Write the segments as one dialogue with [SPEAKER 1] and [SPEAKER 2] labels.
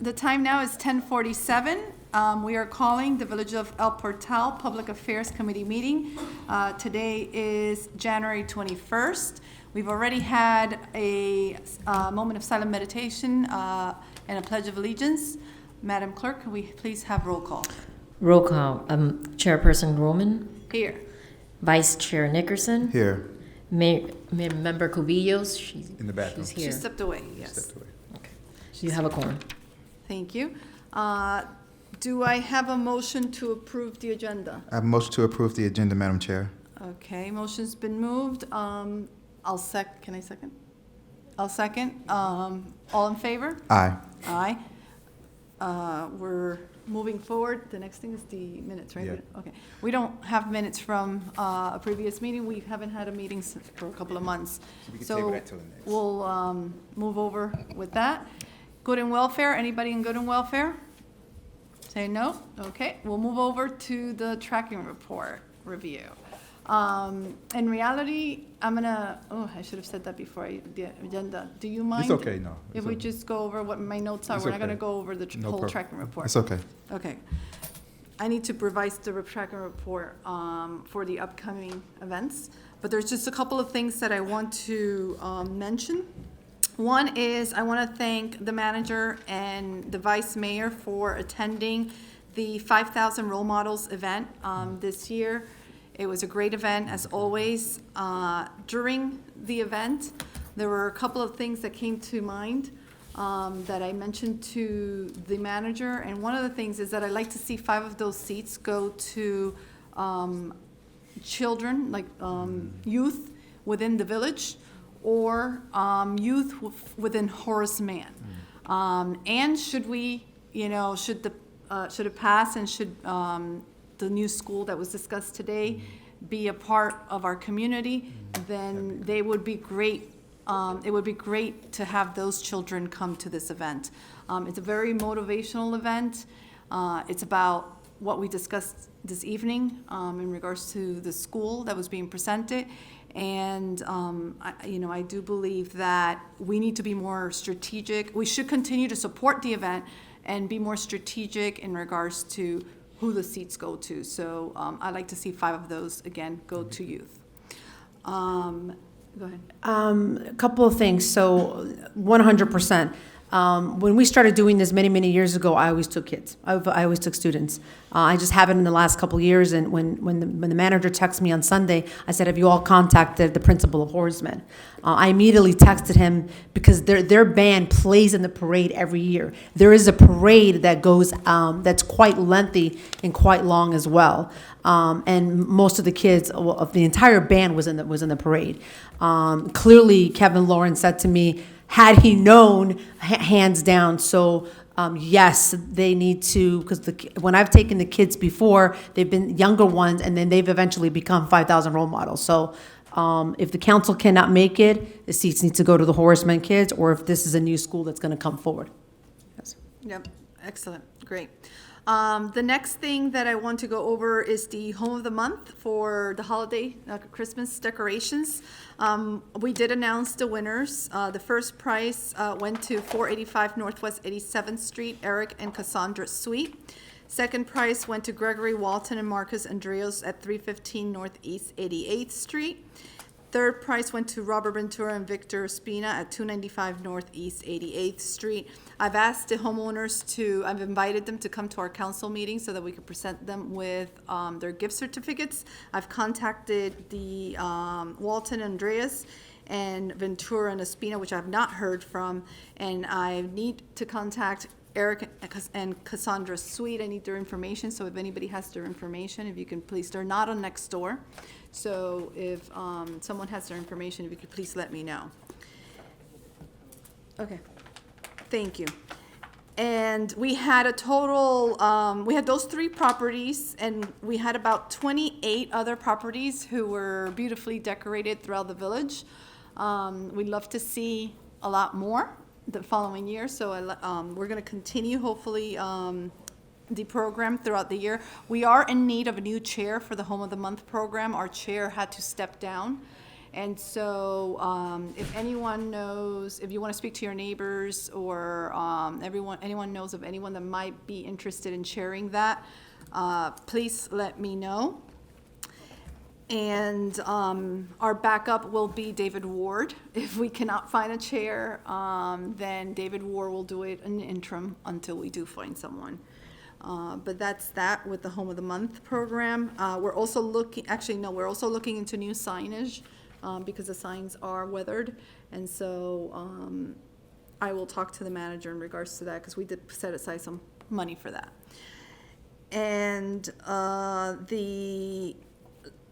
[SPEAKER 1] The time now is 10:47. We are calling the Village of El Portal Public Affairs Committee meeting. Today is January 21st. We've already had a moment of silent meditation and a pledge of allegiance. Madam Clerk, can we please have roll call?
[SPEAKER 2] Roll call. Chairperson Roman.
[SPEAKER 1] Here.
[SPEAKER 2] Vice Chair Nickerson.
[SPEAKER 3] Here.
[SPEAKER 2] Member Cubillos. She's
[SPEAKER 3] In the bathroom.
[SPEAKER 2] She's here.
[SPEAKER 1] She stepped away, yes.
[SPEAKER 3] Stepped away.
[SPEAKER 2] Okay. You have a quorum.
[SPEAKER 1] Thank you. Do I have a motion to approve the agenda?
[SPEAKER 3] I have a motion to approve the agenda, Madam Chair.
[SPEAKER 1] Okay, motion's been moved. Can I second? I'll second. All in favor?
[SPEAKER 3] Aye.
[SPEAKER 1] Aye. We're moving forward. The next thing is the minutes, right?
[SPEAKER 3] Yeah.
[SPEAKER 1] Okay. We don't have minutes from a previous meeting. We haven't had a meeting for a couple of months.
[SPEAKER 3] So we can table that till the next.
[SPEAKER 1] We'll move over with that. Good and welfare, anybody in good and welfare? Say no? Okay, we'll move over to the tracking report review. In reality, I should have said that before the agenda. Do you mind?
[SPEAKER 3] It's okay, no.
[SPEAKER 1] If
[SPEAKER 3] It's
[SPEAKER 1] we
[SPEAKER 3] okay.
[SPEAKER 1] just go over what my notes are?
[SPEAKER 3] It's
[SPEAKER 1] We're not gonna
[SPEAKER 3] okay.
[SPEAKER 1] go over the
[SPEAKER 3] No
[SPEAKER 1] whole
[SPEAKER 3] problem.
[SPEAKER 1] tracking report.
[SPEAKER 3] It's okay.
[SPEAKER 1] Okay. I need to revise the tracking report for the upcoming events, but there's just a couple of things that I want to mention. One is I want to thank the manager and the vice mayor for attending the 5,000 Role Models event this year. It was a great event, as always. During the event, there were a couple of things that came to mind that I mentioned to the manager, and one of the things is that I'd like to see 5 of those seats go to children, like youth within the village, or youth within Horace Mann. And should we, should it pass, and should the new school that was discussed today be a part of our community, then they would be great. It would be great to have those children come to this event. It's a very motivational event. It's about what we discussed this evening in regards to the school that was being presented. And, I do believe that we need to be more strategic. We should continue to support the event and be more strategic in regards to who the seats go to. So I'd like to see 5 of those, again, go to youth. Go ahead.
[SPEAKER 4] A couple of things. So 100%. When we started doing this many, many years ago, I always took kids. I always took students. I just haven't in the last couple of years. And when the manager texted me on Sunday, I said, "Have you all contacted the principal of Horace Mann?" I immediately texted him because their band plays in the parade every year. There is a parade that goes that's quite lengthy and quite long as well. And most of the kids of the entire band was in the parade. Clearly, Kevin Lawrence said to me, had he known, hands down. So yes, they need to, because when I've taken the kids before, they've been younger ones, and then they've eventually become 5,000 role models. So if the council cannot make it, the seats need to go to the Horace Mann kids, or if this is a new school that's going to come forward. Yes.
[SPEAKER 1] Yep, excellent, great. The next thing that I want to go over is the Home of the Month for the holiday Christmas decorations. We did announce the winners. The first prize went to 485 Northwest 87th Street, Eric and Cassandra Sweet. Second prize went to Gregory Walton and Marcus Andreos at 315 Northeast 88th Street. Third prize went to Robert Ventura and Victor Espina at 295 Northeast 88th Street. I've asked the homeowners I've invited them to come to our council meeting so that we could present them with their gift certificates. I've contacted the Walton Andreas and Ventura and Espina, which I've not heard from, and I need to contact Eric and Cassandra Sweet. I need their information, so if anybody has their information, if you can please, they're not on Nextdoor. So if someone has their information, if you could please let me know. Okay, thank you. And we had a total, we had those 3 properties, and we had about 28 other properties who were beautifully decorated throughout the village. We'd love to see a lot more the following year, so we're going to continue, hopefully, the program throughout the year. We are in need of a new chair for the Home of the Month program. Our chair had to step down, And so, if anyone knows, if you want to speak to your neighbors or anyone knows of anyone that might be interested in sharing that, please let me know. And our backup will be David Ward. If we cannot find a chair, then David Ward will do it in the interim until we do find someone. But that's that with the Home of the Month program. We're also looking into new signage because the signs are weathered. And so I will talk to the manager in regards to that because we did set aside some money for that. And the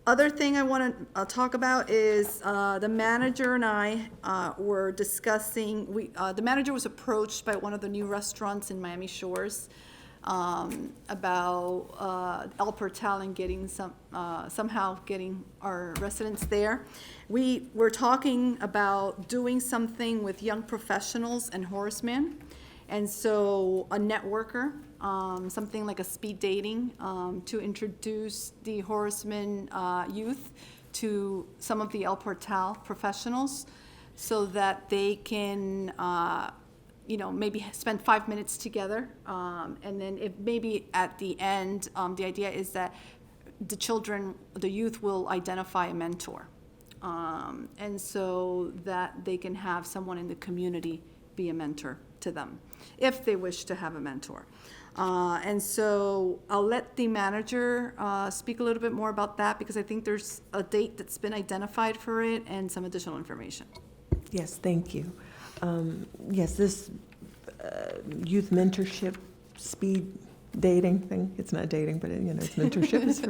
[SPEAKER 1] other thing I want to talk about is the manager and I were discussing, the manager was approached by one of the new restaurants in Miami Shores about El Portal and getting somehow getting our residents there. We were talking about doing something with young professionals and horsemen. And so a networker, something like a speed dating, to introduce the horsemen youth to some of the El Portal professionals so that they can, maybe spend 5 minutes together. And then if maybe at the end, the idea is that the youth will identify a mentor. And so that they can have someone in the community be a mentor to them, if they wish to have a mentor. And so I'll let the manager speak a little bit more about that because I think there's a date that's been identified for it and some additional information.
[SPEAKER 5] Yes, thank you. Yes, this youth mentorship speed dating thing, it's not dating, but it's mentorship is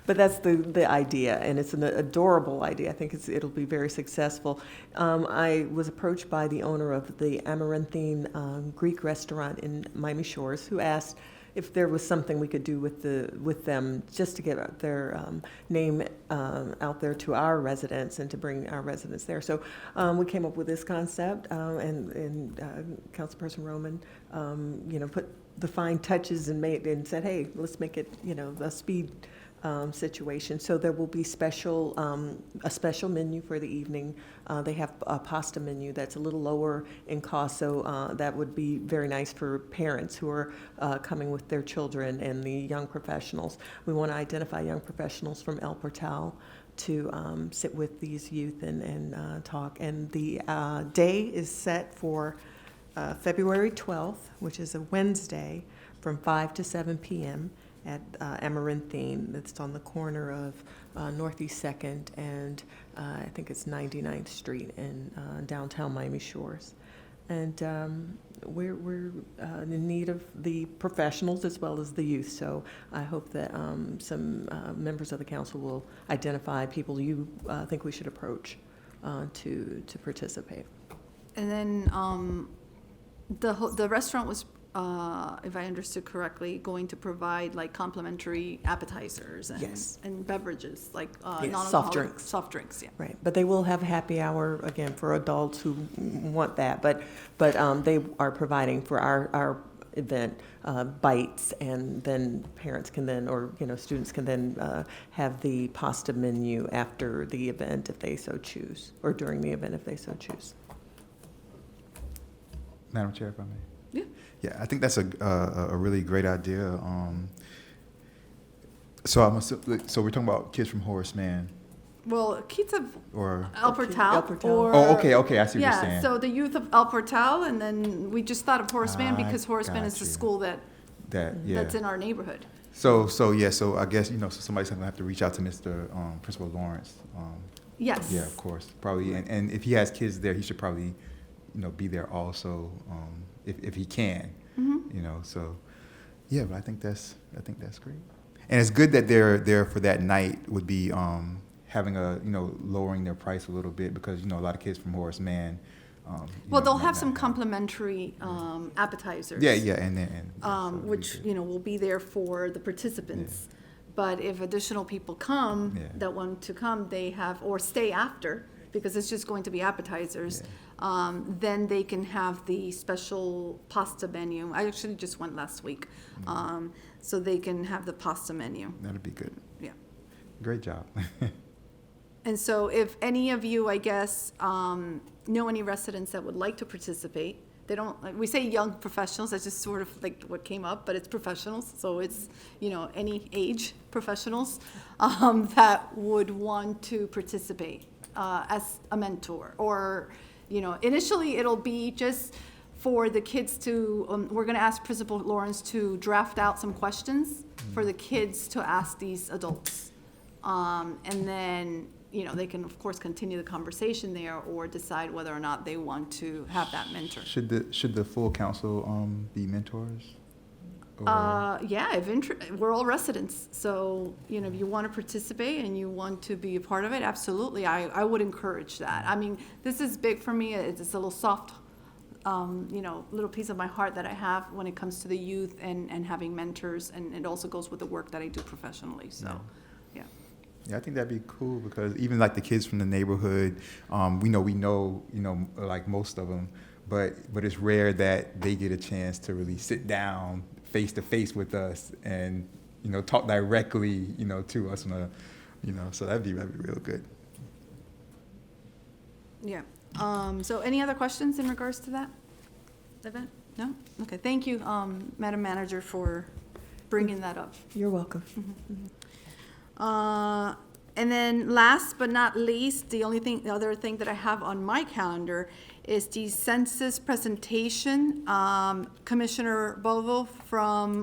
[SPEAKER 5] but that's the idea, and it's an adorable idea. I think it'll be very successful. I was approached by the owner of the Amaranthine Greek restaurant in Miami Shores, who asked if there was something we could do with them just to get their name out there to our residents and to bring our residents there. So we came up with this concept, and Councilperson Roman, put the fine touches and said, hey, let's make it, a speed situation. So there will be a special menu for the evening. They have a pasta menu that's a little lower in cost, so that would be very nice for parents who are coming with their children and the young professionals. We want to identify young professionals from El Portal to sit with these youth and talk. And the day is set for February 12th, which is a Wednesday, from 5 to 7 p.m. at Amaranthine. It's on the corner of Northeast 2nd and I think it's 99th Street in downtown Miami Shores. And we're in need of the professionals as well as the youth. So I hope that some members of the council will identify people you think we should approach to participate.
[SPEAKER 1] And then the restaurant was, if I understood correctly, going to provide like complimentary appetizers and,
[SPEAKER 5] Yes.
[SPEAKER 1] and beverages, like
[SPEAKER 5] Yes,
[SPEAKER 1] non-alcoholic
[SPEAKER 5] soft drinks.
[SPEAKER 1] Soft drinks, yeah.
[SPEAKER 5] Right, but they will have happy hour, again, for adults who want that. But they are providing for our event bites, and then parents can then, or students can then have the pasta menu after the event if they so choose, or during the event if they so choose.
[SPEAKER 3] Madam Chair, if I may.
[SPEAKER 1] Yeah.
[SPEAKER 3] Yeah, I think that's a really great idea. So we're talking about kids from Horace Mann,
[SPEAKER 1] Well, kids of
[SPEAKER 3] or
[SPEAKER 1] El Portal,
[SPEAKER 5] El Portal.
[SPEAKER 1] or
[SPEAKER 3] okay, I see what you're
[SPEAKER 1] yeah.
[SPEAKER 3] saying.
[SPEAKER 1] So the youth of El Portal, and then we just thought of Horace Mann because Horace Mann is the
[SPEAKER 3] got you.
[SPEAKER 1] school
[SPEAKER 3] that's
[SPEAKER 1] in our neighborhood.
[SPEAKER 3] So I guess so somebody's gonna have to reach out to Mr. Principal Lawrence.
[SPEAKER 1] Yes.
[SPEAKER 3] Yeah, of course, probably, and if he has kids there, he should probably be there also, if he can.
[SPEAKER 1] Mm-hmm.
[SPEAKER 3] So yeah, but I think that's great, and it's good that they're there for that night. Would be having lowering their price a little bit because a lot of kids from Horace Mann.
[SPEAKER 1] They'll
[SPEAKER 3] might
[SPEAKER 1] have
[SPEAKER 3] not
[SPEAKER 1] some complimentary appetizers.
[SPEAKER 3] Yeah, and
[SPEAKER 1] Which will be there for the participants. But if additional people come that want to come, they have, or stay after, because it's just going to be appetizers, then they can have the special pasta menu. I actually just went last week, so they can have the pasta menu.
[SPEAKER 3] That'd be good.
[SPEAKER 1] Yeah.
[SPEAKER 3] Great job.
[SPEAKER 1] And so if any of you, I guess, know any residents that would like to participate, they don't, like, we say young professionals, that's just sort of like what came up, but it's professionals, so it's, any age professionals, that would want to participate, as a mentor, or, initially it'll be just for the kids to, we're gonna ask Principal Lawrence to draft out some questions for the kids to ask these adults. And then, they can, of course, continue the conversation there or decide whether or not they want to have that mentor.
[SPEAKER 3] Should the full council be mentors? Or-
[SPEAKER 1] Yeah, we're all residents, so, if you want to participate and you want to be a part of it, absolutely, I would encourage that. I mean, this is big for me, it's a little soft, little piece of my heart that I have when it comes to the youth and having mentors, and it also goes with the work that I do professionally, so, yeah.
[SPEAKER 3] Yeah, I think that'd be cool because even like the kids from the neighborhood, we know, like most of them, but it's rare that they get a chance to really sit down face to face with us and, talk directly, to us on so that'd be real good.
[SPEAKER 1] Yeah. So any other questions in regards to that event? No? Okay, thank you, Madam Manager, for bringing that up.
[SPEAKER 5] You're welcome.
[SPEAKER 1] And then last but not least, the other thing that I have on my calendar is the census presentation. Commissioner Bovo from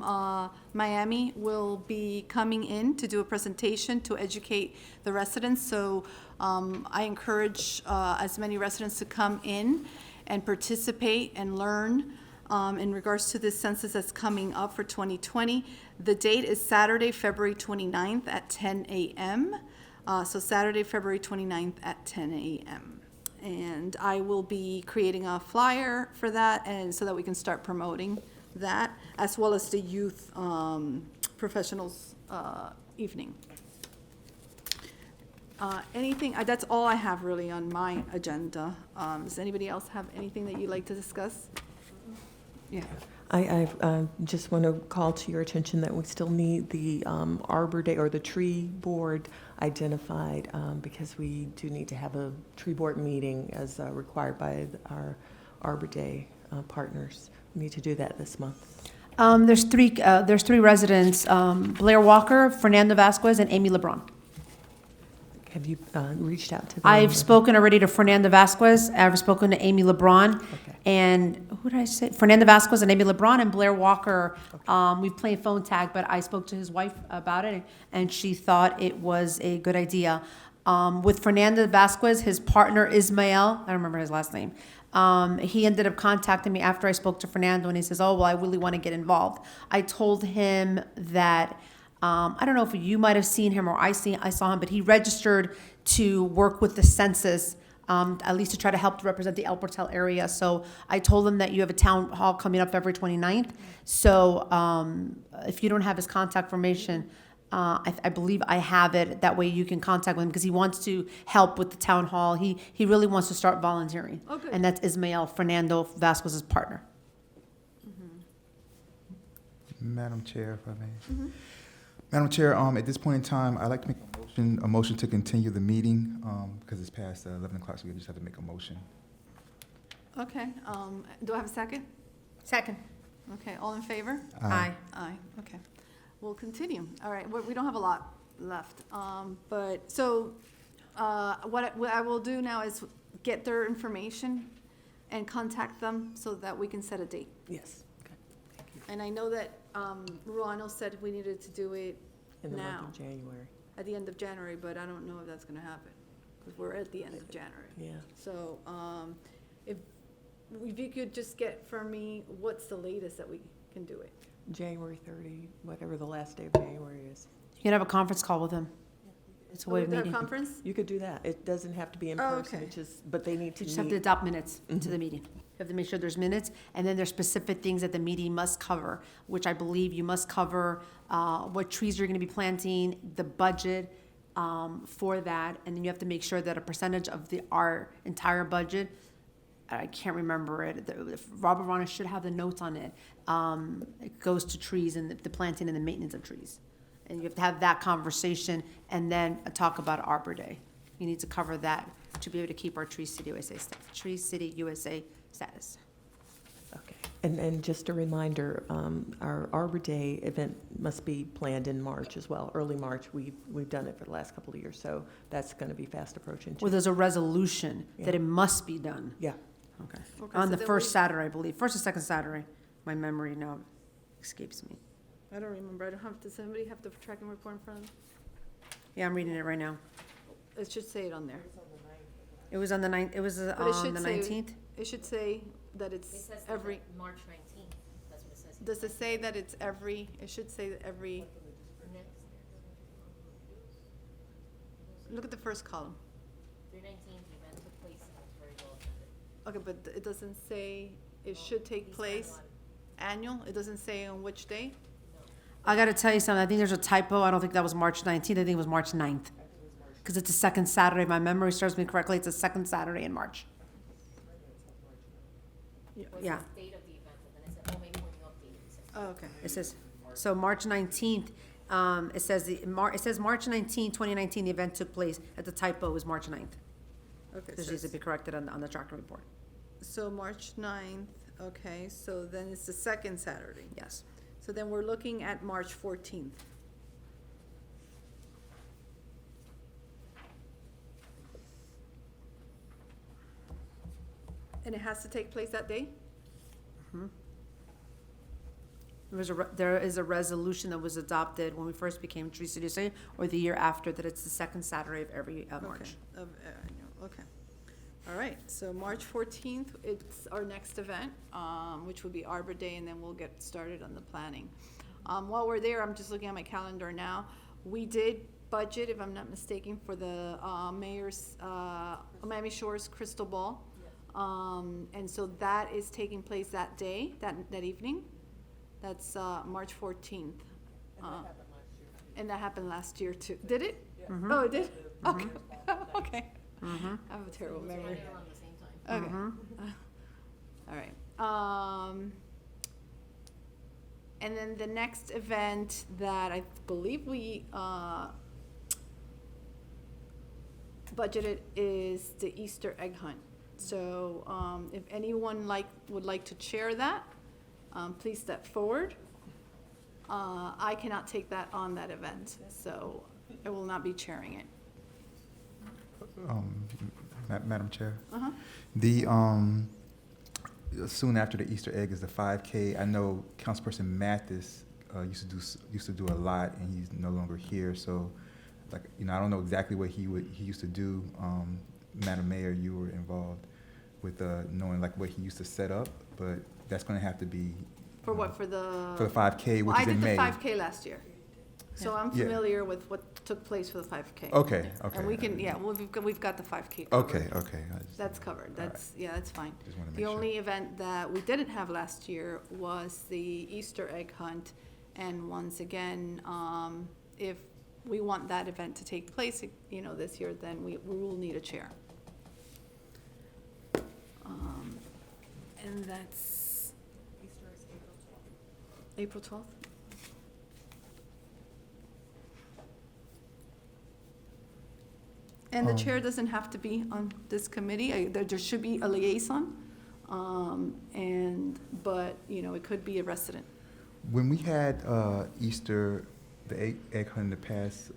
[SPEAKER 1] Miami will be coming in to do a presentation to educate the residents. So I encourage as many residents to come in and participate and learn in regards to this census that's coming up for 2020. The date is Saturday, February 29th at 10 a.m. So Saturday, February 29th at 10 a.m. And I will be creating a flyer for that, and so that we can start promoting that, as well as the youth professionals evening. Anything, that's all I have really on my agenda. Does anybody else have anything that you'd like to discuss? Yeah.
[SPEAKER 5] I just want to call to your attention that we still need the Arbor Day or the tree board identified because we do need to have a tree board meeting as required by our Arbor Day partners. We need to do that this month.
[SPEAKER 4] There's three residents, Blair Walker, Fernando Vasquez, and Amy LeBron.
[SPEAKER 5] Have you reached out to them?
[SPEAKER 4] I've spoken already to Fernando Vasquez, I've spoken to Amy LeBron,
[SPEAKER 5] Okay.
[SPEAKER 4] and who did I say? Fernando Vasquez and Amy LeBron and Blair Walker. We've played phone tag, but I spoke to his wife about it, and she thought it was a good idea. With Fernando Vasquez, his partner Ismael, I don't remember his last name, he ended up contacting me after I spoke to Fernando, and he says, oh, well, I really want to get involved. I told him that I don't know if you might have seen him or I saw him, but he registered to work with the census, at least to try to help to represent the El Portal area. So I told him that you have a town hall coming up February 29th. So if you don't have his contact information, I believe I have it. That way you can contact him because he wants to help with the town hall. He really wants to start volunteering.
[SPEAKER 1] Oh, good.
[SPEAKER 4] And that's Ismael Fernando Vasquez's partner.
[SPEAKER 3] Madam Chair, if I may. Madam Chair, at this point in time, I'd like to make a motion to continue the meeting, because it's past 11 o'clock, so we just have to make a motion.
[SPEAKER 1] Okay, do I have a second?
[SPEAKER 4] Second.
[SPEAKER 1] Okay, all in favor?
[SPEAKER 4] Aye.
[SPEAKER 1] Aye, okay. We'll continue. All right, we don't have a lot left. But, so, what I will do now is get their information and contact them so that we can set a date.
[SPEAKER 5] Yes. Okay. Thank you.
[SPEAKER 1] And I know that Ruano said we needed to do it
[SPEAKER 5] In the month
[SPEAKER 1] now,
[SPEAKER 5] of January.
[SPEAKER 1] at the end of January, but I don't know if that's gonna happen, because we're at the end of January.
[SPEAKER 5] Yeah.
[SPEAKER 1] So, if you could just get from me, what's the latest that we can do it?
[SPEAKER 5] January 30, whatever the last day of January is.
[SPEAKER 4] You can have a conference call with him. It's a way of
[SPEAKER 1] With our
[SPEAKER 4] meeting.
[SPEAKER 1] conference?
[SPEAKER 5] You could do that. It doesn't have to be in
[SPEAKER 1] Oh,
[SPEAKER 5] person.
[SPEAKER 1] okay.
[SPEAKER 5] It's just, but they need to
[SPEAKER 4] You just have to
[SPEAKER 5] meet.
[SPEAKER 4] adopt minutes to the meeting. You have to make sure there's minutes, and then there's specific things that the meeting must cover, which I believe you must cover, what trees you're gonna be planting, the budget, for that, and then you have to make sure that a percentage of our entire budget, I can't remember it, Robert Rana should have the notes on it, it goes to trees and the planting and the maintenance of trees. And you have to have that conversation and then talk about Arbor Day. We need to cover that to be able to keep our Tree City USA status.
[SPEAKER 5] Okay. And just a reminder, our Arbor Day event must be planned in March as well, early March. We've done it for the last couple of years, so that's going to be fast approaching too.
[SPEAKER 4] Well, there's a resolution that
[SPEAKER 5] Yeah.
[SPEAKER 4] it must be done.
[SPEAKER 5] Yeah.
[SPEAKER 4] Okay.
[SPEAKER 1] Okay,
[SPEAKER 4] On
[SPEAKER 1] so
[SPEAKER 4] the
[SPEAKER 1] then
[SPEAKER 4] first
[SPEAKER 1] we-
[SPEAKER 4] Saturday, I believe, first or second Saturday. My memory now escapes me.
[SPEAKER 1] I don't remember. I don't have, does somebody have the tracking report in front of them?
[SPEAKER 4] Yeah, I'm reading it right now.
[SPEAKER 1] It should say it on there.
[SPEAKER 4] It was on the ninth, it was
[SPEAKER 1] But it
[SPEAKER 4] on
[SPEAKER 1] should
[SPEAKER 4] the
[SPEAKER 1] say-
[SPEAKER 4] 19th?
[SPEAKER 1] It should say that it's every,
[SPEAKER 2] March 19th, that's what it says.
[SPEAKER 1] does it say that it's every, it should say that every, look at the first column.
[SPEAKER 2] 319, the event took place and was very well attended.
[SPEAKER 1] Okay, but it doesn't say it should take place annual? It doesn't say on which day?
[SPEAKER 4] I gotta tell you something, I think there's a typo, I don't think that was March 19th, I think it was March 9th. Because it's the second Saturday, if my memory serves me correctly, it's the second Saturday in March. Yeah,
[SPEAKER 2] Date of the event, and then it said, oh, maybe when you update it, it says.
[SPEAKER 1] Oh, okay.
[SPEAKER 4] it says, so March 19th, it says March 19, 2019, the event took place, at the typo is March 9th.
[SPEAKER 1] Okay,
[SPEAKER 4] This needs to be corrected on the tracking report,
[SPEAKER 1] so March 9th, okay, so then it's the second Saturday.
[SPEAKER 4] yes.
[SPEAKER 1] So then we're looking at March 14th. And it has to take place that day?
[SPEAKER 4] There is a resolution that was adopted when we first became Tree City USA, or the year after, that it's the second Saturday of every March.
[SPEAKER 1] Okay, okay. All right, so March 14th, it's our next event, which would be Arbor Day, and then we'll get started on the planning. While we're there, I'm just looking at my calendar now. We did budget, if I'm not mistaken, for the mayor's, Miami Shores Crystal Ball. And so that is taking place that day, that evening. That's March 14th. And that happened last year too. Did it? Oh, it did? Okay. Okay. I have a terrible memory.
[SPEAKER 2] Around the same time.
[SPEAKER 1] Okay. All right. And then the next event that I believe we budgeted is the Easter egg hunt. So if anyone would like to chair that, please step forward. I cannot take that on that event, so I will not be chairing it.
[SPEAKER 3] Madam Chair,
[SPEAKER 1] Uh-huh.
[SPEAKER 3] the soon after the Easter egg is the 5K. I know Councilperson Mathis used to do a lot, and he's no longer here. So, like, I don't know exactly what he used to do. Madam Mayor, you were involved with knowing like what he used to set up, but that's going to have to be
[SPEAKER 1] For what, for the?
[SPEAKER 3] for the 5K, which is in May.
[SPEAKER 1] I did the 5K last year, so I'm
[SPEAKER 3] Yeah.
[SPEAKER 1] familiar with what took place for the 5K.
[SPEAKER 3] Okay, okay.
[SPEAKER 1] And we can, yeah, well, we've got the 5K covered.
[SPEAKER 3] Okay.
[SPEAKER 1] That's covered, that's, yeah, that's fine.
[SPEAKER 3] Just wanna make
[SPEAKER 1] The
[SPEAKER 3] sure.
[SPEAKER 1] only event that we didn't have last year was the Easter egg hunt. And once again, if we want that event to take place, this year, then we will need a chair. And that's April 12th? And the chair doesn't have to be on this committee. There should be a liaison. But it could be a resident.
[SPEAKER 3] When we had Easter, the egg hunt in the past,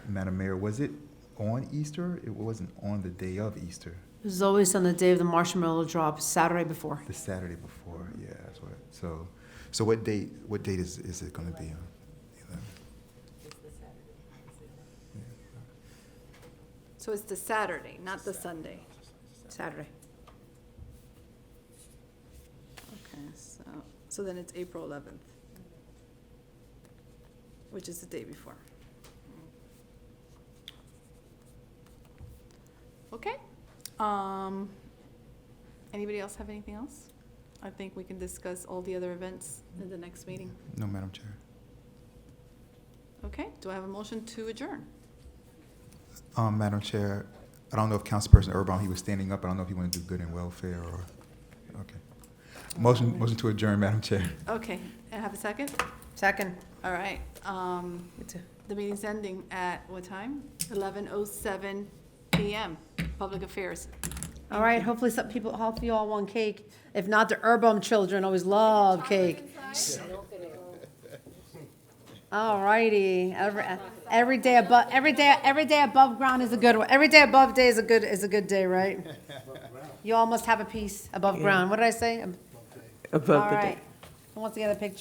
[SPEAKER 3] Madam Mayor, was it on Easter? It wasn't on the day of Easter,
[SPEAKER 4] It was always on the day of the marshmallow drop, Saturday before.
[SPEAKER 3] the Saturday before. Yeah, that's what. So what date is it going to be on?
[SPEAKER 1] So it's the Saturday, not the Sunday.
[SPEAKER 4] Saturday.
[SPEAKER 1] Okay, so then it's April 11th, which is the day before. Okay. Anybody else have anything else? I think we can discuss all the other events in the next meeting.
[SPEAKER 3] No, Madam Chair.
[SPEAKER 1] Okay, do I have a motion to adjourn?
[SPEAKER 3] Madam Chair, I don't know if Councilperson Urban, he was standing up. I don't know if he wanted to do good and welfare or, okay. Motion to adjourn, Madam Chair.
[SPEAKER 1] Okay, and have a second?
[SPEAKER 4] Second.
[SPEAKER 1] All right, the meeting's ending at what time? 11:07 PM, Public Affairs.
[SPEAKER 4] All right, hopefully hopefully you all want cake. If not, the Urbum children always love cake. All righty, every day above ground is a good one. Every day above day is a good day, right? You all must have a piece above
[SPEAKER 5] Yeah.
[SPEAKER 4] ground. What did I say?
[SPEAKER 5] Above
[SPEAKER 4] All
[SPEAKER 5] the
[SPEAKER 4] right. Who wants to get a picture?